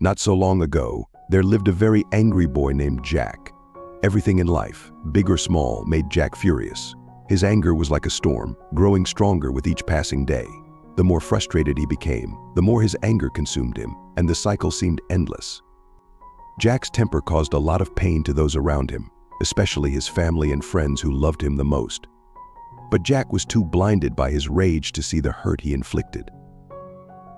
Not so long ago, there lived a very angry boy named Jack. Everything in life, big or small, made Jack furious. His anger was like a storm, growing stronger with each passing day. The more frustrated he became, the more his anger consumed him, and the cycle seemed endless. Jack's temper caused a lot of pain to those around him, especially his family and friends who loved him the most. But Jack was too blinded by his rage to see the hurt he inflicted.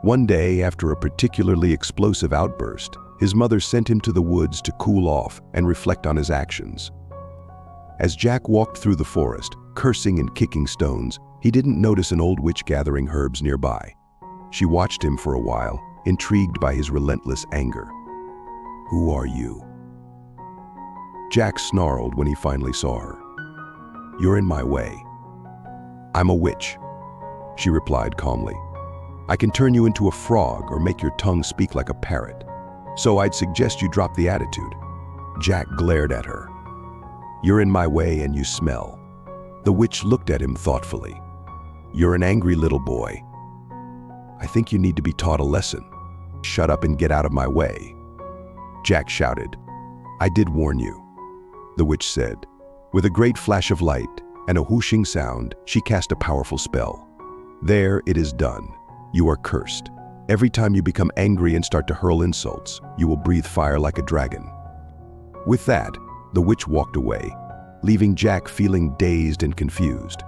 One day, after a particularly explosive outburst, his mother sent him to the woods to cool off and reflect on his actions. As Jack walked through the forest, cursing and kicking stones, he didn't notice an old witch gathering herbs nearby. She watched him for a while, intrigued by his relentless anger. "Who are you?" Jack snarled when he finally saw her. "You're in my way." "I'm a witch," she replied calmly. "I can turn you into a frog or make your tongue speak like a parrot. So I'd suggest you drop the attitude." Jack glared at her. "You're in my way and you smell." The witch looked at him thoughtfully. "You're an angry little boy. I think you need to be taught a lesson. Shut up and get out of my way." Jack shouted. "I did warn you," the witch said. With a great flash of light and a whooshing sound, she cast a powerful spell. "There, it is done. You are cursed. Every time you become angry and start to hurl insults, you will breathe fire like a dragon." With that, the witch walked away, leaving Jack feeling dazed and confused.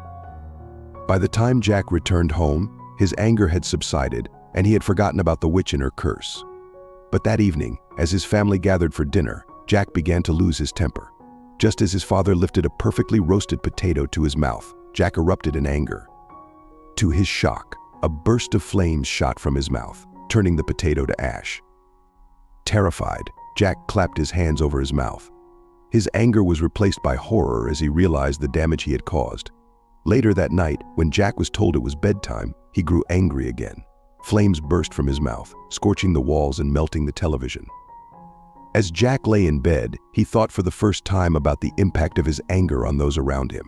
By the time Jack returned home, his anger had subsided and he had forgotten about the witch and her curse. But that evening, as his family gathered for dinner, Jack began to lose his temper. Just as his father lifted a perfectly roasted potato to his mouth, Jack erupted in anger. To his shock, a burst of flames shot from his mouth, turning the potato to ash. Terrified, Jack clapped his hands over his mouth. His anger was replaced by horror as he realized the damage he had caused. Later that night, when Jack was told it was bedtime, he grew angry again. Flames burst from his mouth, scorching the walls and melting the television. As Jack lay in bed, he thought for the first time about the impact of his anger on those around him.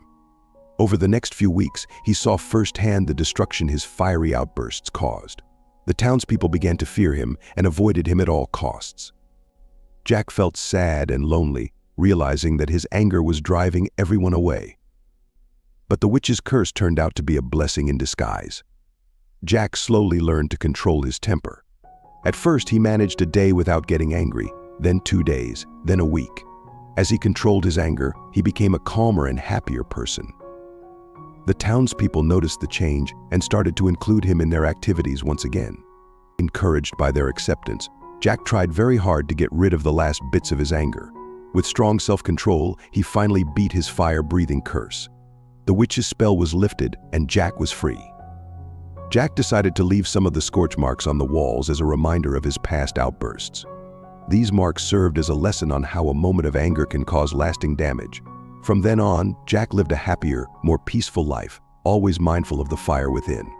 Over the next few weeks, he saw firsthand the destruction his fiery outbursts caused. The townspeople began to fear him and avoided him at all costs. Jack felt sad and lonely, realizing that his anger was driving everyone away. But the witch's curse turned out to be a blessing in disguise. Jack slowly learned to control his temper. At first, he managed a day without getting angry, then 2 days, then a week. As he controlled his anger, he became a calmer and happier person. The townspeople noticed the change and started to include him in their activities once again. Encouraged by their acceptance, Jack tried very hard to get rid of the last bits of his anger. With strong self-control, he finally beat his fire-breathing curse. The witch's spell was lifted and Jack was free. Jack decided to leave some of the scorch marks on the walls as a reminder of his past outbursts. These marks served as a lesson on how a moment of anger can cause lasting damage. From then on, Jack lived a happier, more peaceful life, always mindful of the fire within.